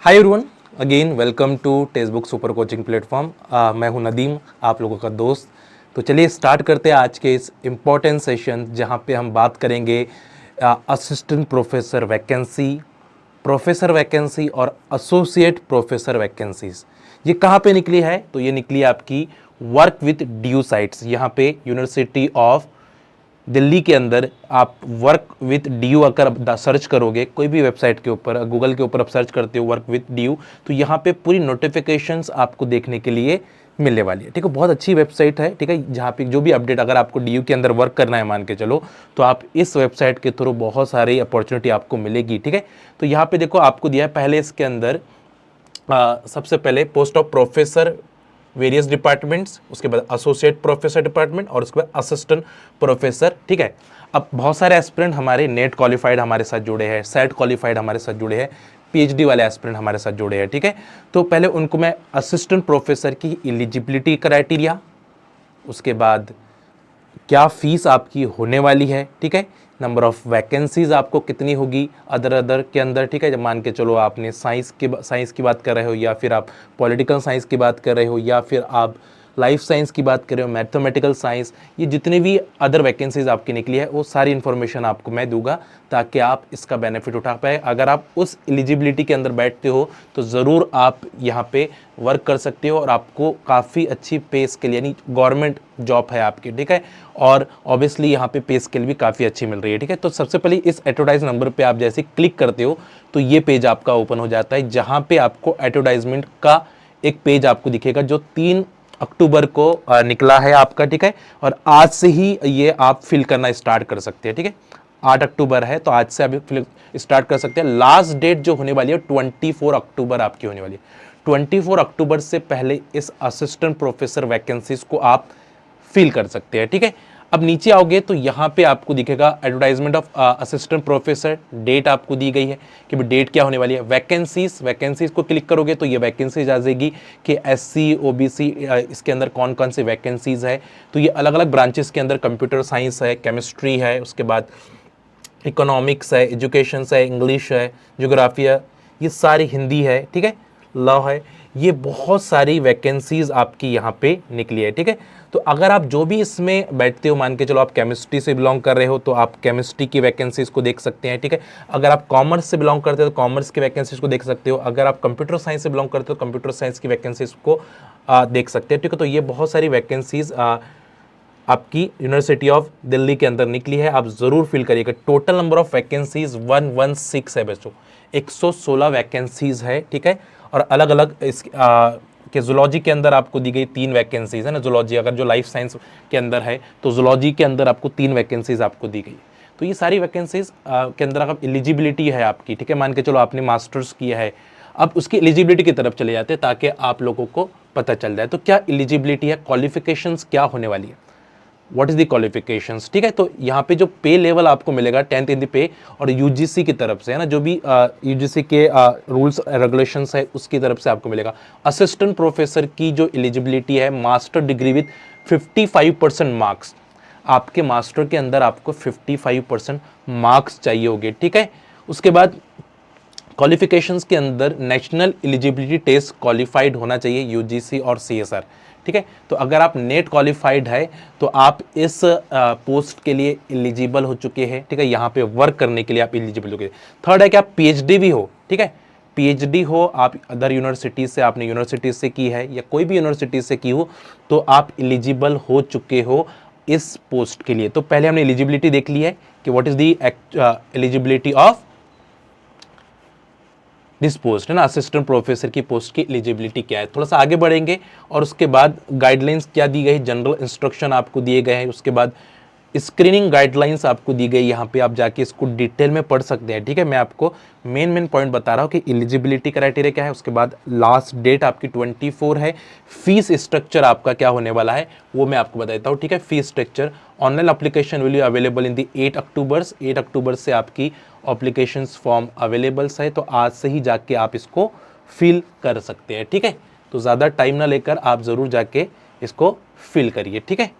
Hi everyone, again welcome to Testbook super coaching platform. मैं हूं नदीम, आप लोगों का दोस्त। तो चलिए स्टार्ट करते हैं आज के इस इम्पोर्टेंट सेशन जहां पे हम बात करेंगे असिस्टेंट प्रोफेसर वैकेंसी और एसोसिएट प्रोफेसर वैकेंसीज। ये कहाँ पे निकली है? तो ये निकली आपकी वर्क विथ ड्यू साइट्स। यहाँ पे यूनिवर्सिटी ऑफ दिल्ली के अंदर आप वर्क विथ ड्यू अगर सर्च करोगे कोई भी वेबसाइट के ऊपर, गूगल के ऊपर आप सर्च करते हो वर्क विथ ड्यू, तो यहाँ पे पूरी नोटिफिकेशंस आपको देखने के लिए मिलने वाली है। ठीक है, बहुत अच्छी वेबसाइट है। ठीक है, जहाँ पे जो भी अपडेट अगर आपको ड्यू के अंदर वर्क करना है मान के चलो, तो आप इस वेबसाइट के थ्रू बहुत सारी अपॉर्चुनिटी आपको मिलेगी। ठीक है, तो यहाँ पे देखो आपको दिया है पहले इसके अंदर सबसे पहले post of professor various departments, उसके बाद एसोसिएट प्रोफेसर डिपार्टमेंट और उसके बाद असिस्टेंट प्रोफेसर। ठीक है, अब बहुत सारे एस्पिरेंट हमारे नेट क्वालिफाइड हमारे साथ जुड़े हैं, सेट क्वालिफाइड हमारे साथ जुड़े हैं, पीएचडी वाले एस्पिरेंट हमारे साथ जुड़े हैं। ठीक है, तो पहले उनको मैं असिस्टेंट प्रोफेसर की एलिजिबिलिटी क्राइटेरिया, उसके बाद क्या फीस आपकी होने वाली है, ठीक है, नंबर ऑफ वैकेंसीज आपको कितनी होगी अदर के अंदर। ठीक है, जब मान के चलो आपने साइंस की बात कर रहे हो, या फिर आप पॉलिटिकल साइंस की बात कर रहे हो, या फिर आप लाइफ साइंस की बात कर रहे हो, मैथमेटिकल साइंस, ये जितनी भी अदर वैकेंसीज आपकी निकली है वो सारी इन्फॉर्मेशन आपको मैं दूंगा ताकि आप इसका बेनिफिट उठा पाए। अगर आप उस एलिजिबिलिटी के अंदर बैठते हो तो ज़रूर आप यहाँ पे वर्क कर सकते हो और आपको काफ़ी अच्छी पे स्केल, यानी गवर्नमेंट जॉब है आपकी। ठीक है, और ऑब्वियसली यहाँ पे पे स्केल भी काफ़ी अच्छी मिल रही है। ठीक है, तो सबसे पहले इस एडवर्टाइज नंबर पे आप जैसे क्लिक करते हो तो ये पेज आपका ओपन हो जाता है, जहाँ पे आपको एडवर्टाइजमेंट का एक पेज आपको दिखेगा जो 3 अक्टूबर को निकला है आपका। ठीक है, और आज से ही ये आप फिल करना स्टार्ट कर सकते हैं। ठीक है, 8 अक्टूबर है तो आज से आप फिल स्टार्ट कर सकते हैं। लास्ट डेट जो होने वाली है 24 अक्टूबर आपकी होने वाली है। 24 अक्टूबर से पहले इस असिस्टेंट प्रोफेसर वैकेंसीज को आप फिल कर सकते हैं। ठीक है, अब नीचे आओगे तो यहाँ पे आपको दिखेगा advertisement of assistant professor, date आपको दी गई है कि डेट क्या होने वाली है। वैकेंसीज को क्लिक करोगे तो ये वैकेंसीज आ जाएगी कि एससी ओबीसी इसके अंदर कौन कौन सी वैकेंसीज है। तो ये अलग अलग ब्रांचेस के अंदर कंप्यूटर साइंस है, केमिस्ट्री है, उसके बाद इकोनॉमिक्स है, एजुकेशन है, इंग्लिश है, ज्योग्राफी है, ये सारी हिंदी है। ठीक है, लॉ है, ये बहुत सारी वैकेंसीज आपकी यहाँ पे निकली है। ठीक है, तो अगर आप जो भी इसमें बैठते हो, मान के चलो आप केमिस्ट्री से बिलोंग कर रहे हो तो आप केमिस्ट्री की वैकेंसीज को देख सकते हैं। ठीक है, अगर आप कॉमर्स से बिलोंग करते हो तो कॉमर्स की वैकेंसीज को देख सकते हो, अगर आप कंप्यूटर साइंस से बिलोंग करते हो तो कंप्यूटर साइंस की वैकेंसीज को देख सकते हैं। ठीक है, तो ये बहुत सारी वैकेंसीज आपकी यूनिवर्सिटी ऑफ दिल्ली के अंदर निकली है, आप जरूर फिल करिएगा। टोटल नंबर ऑफ वैकेंसीज 116 है बच्चों, 116 वैकेंसीज है। ठीक है, और अलग अलग इस के जूलॉजी के अंदर आपको दी गई 3 वैकेंसीज है ना। जूलॉजी अगर जो लाइफ साइंस के अंदर है तो जूलॉजी के अंदर आपको 3 वैकेंसीज आपको दी गई। तो ये सारी वैकेंसीज के अंदर अगर एलिजिबिलिटी है आपकी, ठीक है, मान के चलो आपने मास्टर्स किया है, अब उसकी एलिजिबिलिटी की तरफ चले जाते हैं ताकि आप लोगों को पता चल जाए तो क्या एलिजिबिलिटी है, क्वालिफिकेशंस क्या होने वाली है, व्हाट इज द क्वालिफिकेशंस। ठीक है, तो यहाँ पे जो पे लेवल आपको मिलेगा 10th इन द पे, और यूजीसी की तरफ से है ना, जो भी यूजीसी के रूल्स रेगुलेशंस है उसकी तरफ से आपको मिलेगा। असिस्टेंट प्रोफेसर की जो एलिजिबिलिटी है, मास्टर डिग्री विद 55% मार्क्स, आपके मास्टर के अंदर आपको 55% मार्क्स चाहिए होंगे। ठीक है, उसके बाद क्वालिफिकेशंस के अंदर नेशनल एलिजिबिलिटी टेस्ट क्वालिफाइड होना चाहिए, यूजीसी और सीएसआर। ठीक है, तो अगर आप नेट क्वालिफाइड है तो आप इस पोस्ट के लिए एलिजिबल हो चुके हैं। ठीक है, यहाँ पे वर्क करने के लिए आप एलिजिबल हो गए। थर्ड है कि आप पीएचडी भी हो। ठीक है, पीएचडी हो, आप अदर यूनिवर्सिटी से, आपने यूनिवर्सिटी से की है या कोई भी यूनिवर्सिटी से की हो तो आप एलिजिबल हो चुके हो इस पोस्ट के लिए। तो पहले हमने एलिजिबिलिटी देख ली है कि what is the eligibility of this post, है ना, असिस्टेंट प्रोफेसर की पोस्ट की एलिजिबिलिटी क्या है। थोड़ा सा आगे बढ़ेंगे और उसके बाद गाइडलाइंस क्या दी गई, जनरल इंस्ट्रक्शन आपको दिए गए हैं, उसके बाद स्क्रीनिंग गाइडलाइंस आपको दी गई। यहाँ पे आप जाके इसको डिटेल में पढ़ सकते हैं। ठीक है, मैं आपको मेन पॉइंट बता रहा हूँ कि एलिजिबिलिटी क्राइटेरिया क्या है, उसके बाद लास्ट डेट आपकी 24 है। फीस स्ट्रक्चर आपका क्या होने वाला है वो मैं आपको बता देता हूँ। ठीक है, fees structure, online application will be available in the 8 October. 8 October से आपकी एप्लीकेशन फॉर्म अवेलेबल्स है, तो आज से ही जाके आप इसको फिल कर सकते हैं। ठीक है, तो ज़्यादा टाइम ना लेकर आप ज़रूर जाके इसको फिल करिए। ठीक है,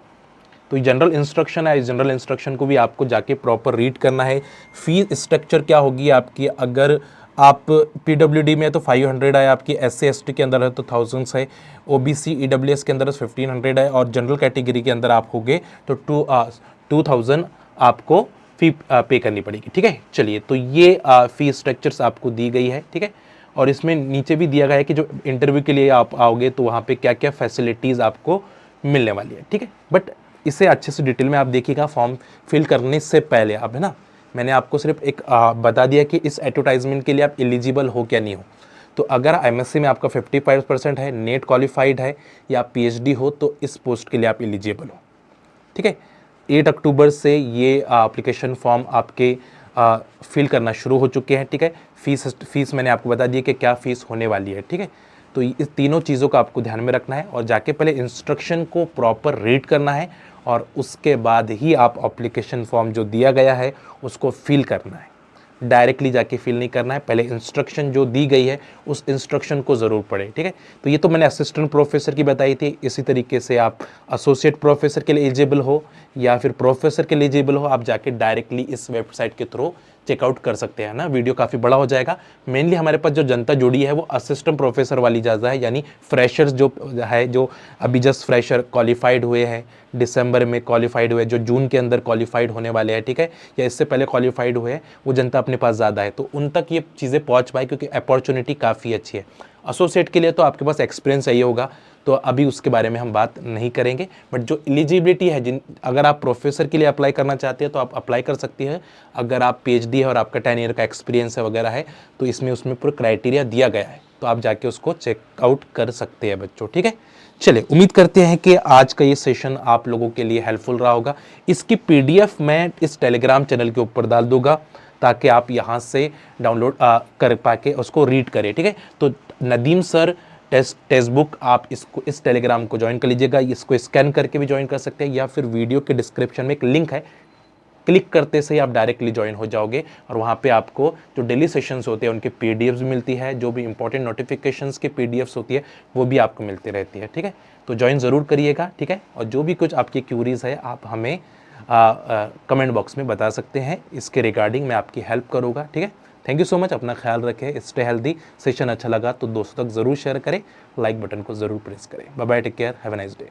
तो जनरल इंस्ट्रक्शन है, इस जनरल इंस्ट्रक्शन को भी आपको जाके प्रॉपर रीड करना है। फीस स्ट्रक्चर क्या होगी आपकी, अगर आप पीडब्ल्यूडी में है तो 500 है, आपकी एससी एसटी के अंदर है तो 1000 है, ओबीसी ईडब्ल्यूएस के अंदर 1500 है, और जनरल कैटेगरी के अंदर आप होगे तो 2000 आपको फी पे करनी पड़ेगी। ठीक है, चलिए, तो ये फी स्ट्रक्चर्स आपको दी गई है। ठीक है, और इसमें नीचे भी दिया गया है कि जो इंटरव्यू के लिए आप आओगे तो वहाँ पे क्या क्या फैसिलिटीज़ आपको मिलने वाली है। ठीक है, बट इसे अच्छे से डिटेल में आप देखिएगा फॉर्म फिल करने से पहले आप, है ना, मैंने आपको सिर्फ एक बता दिया कि इस एडवर्टाइजमेंट के लिए आप एलिजिबल हो क्या नहीं हो। तो अगर एमएससी में आपका 55% है, नेट क्वालिफाइड है या पीएचडी हो तो इस पोस्ट के लिए आप एलिजिबल हो। ठीक है, 8 अक्टूबर से ये एप्लीकेशन फॉर्म आपके फिल करना शुरू हो चुके हैं। ठीक है, फीस मैंने आपको बता दिया कि क्या फ़ीस होने वाली है। ठीक है, तो इस तीनों चीज़ों का आपको ध्यान में रखना है और जाके पहले इंस्ट्रक्शन को प्रॉपर रीड करना है और उसके बाद ही आप एप्लीकेशन फॉर्म जो दिया गया है उसको फिल करना है। डायरेक्टली जाके फिल नहीं करना है, पहले इंस्ट्रक्शन जो दी गई है उस इंस्ट्रक्शन को ज़रूर पढ़ें। ठीक है, तो ये तो मैंने असिस्टेंट प्रोफेसर की बताई थी। इसी तरीके से आप एसोसिएट प्रोफेसर के लिए एलिजिबल हो या फिर प्रोफेसर के लिए एलिजिबल हो, आप जाके डायरेक्टली इस वेबसाइट के थ्रू चेकआउट कर सकते हैं ना। वीडियो काफ़ी बड़ा हो जाएगा। मेनली हमारे पास जो जनता जुड़ी है वो असिस्टेंट प्रोफेसर वाली ज़्यादा है, यानी फ्रेशर्स जो है, जो अभी जस्ट फ्रेशर क्वालिफाइड हुए हैं, दिसंबर में क्वालिफाइड हुए, जो जून के अंदर क्वालिफाइड होने वाले हैं। ठीक है, या इससे पहले क्वालिफाइड हुए हैं, वो जनता अपने पास ज़्यादा है, तो उन तक ये चीज़ें पहुँच पाए क्योंकि अपॉर्चुनिटी काफ़ी अच्छी है। एसोसिएट के लिए तो आपके पास एक्सपीरियंस चाहिए होगा, तो अभी उसके बारे में हम बात नहीं करेंगे। बट जो एलिजिबिलिटी है, अगर आप प्रोफेसर के लिए अप्लाई करना चाहते हैं तो आप अप्लाई कर सकती हैं। अगर आप पीएचडी है और आपका 10 ईयर का एक्सपीरियंस है वगैरह है तो उसमें पूरा क्राइटेरिया दिया गया है, तो आप जाके उसको चेकआउट कर सकते हैं बच्चों। ठीक है, चलिए, उम्मीद करते हैं कि आज का ये सेशन आप लोगों के लिए हेल्पफुल रहा होगा। इसकी पीडीएफ मैं इस टेलीग्राम चैनल के ऊपर डाल दूंगा ताकि आप यहाँ से डाउनलोड कर पाके उसको रीड करें। ठीक है, तो नदीम सर टेक्स्ट बुक, आप इसको इस टेलीग्राम को ज्वाइन कर लीजिएगा। इसको स्कैन करके भी ज्वाइन कर सकते हैं या फिर वीडियो के डिस्क्रिप्शन में एक लिंक है, क्लिक करते से ही आप डायरेक्टली ज्वाइन हो जाओगे और वहाँ पे आपको जो डेली सेशंस होते हैं उनके पीडीएफ्स मिलती है, जो भी इंपॉर्टेंट नोटिफिकेशंस की पीडीएफ्स होती है वो भी आपको मिलती रहती है। ठीक है, तो ज्वाइन ज़रूर करिएगा। ठीक है, और जो भी कुछ आपकी क्यूरीज है आप हमें कमेंट बॉक्स में बता सकते हैं, इसके रिगार्डिंग मैं आपकी हेल्प करूँगा। ठीक है, थैंक यू सो मच, अपना ख्याल रखें, स्टे हेल्दी। सेशन अच्छा लगा तो दोस्तों तक ज़रूर शेयर करें, लाइक बटन को ज़रूर प्रेस करें। Bye bye, take care, have a nice day.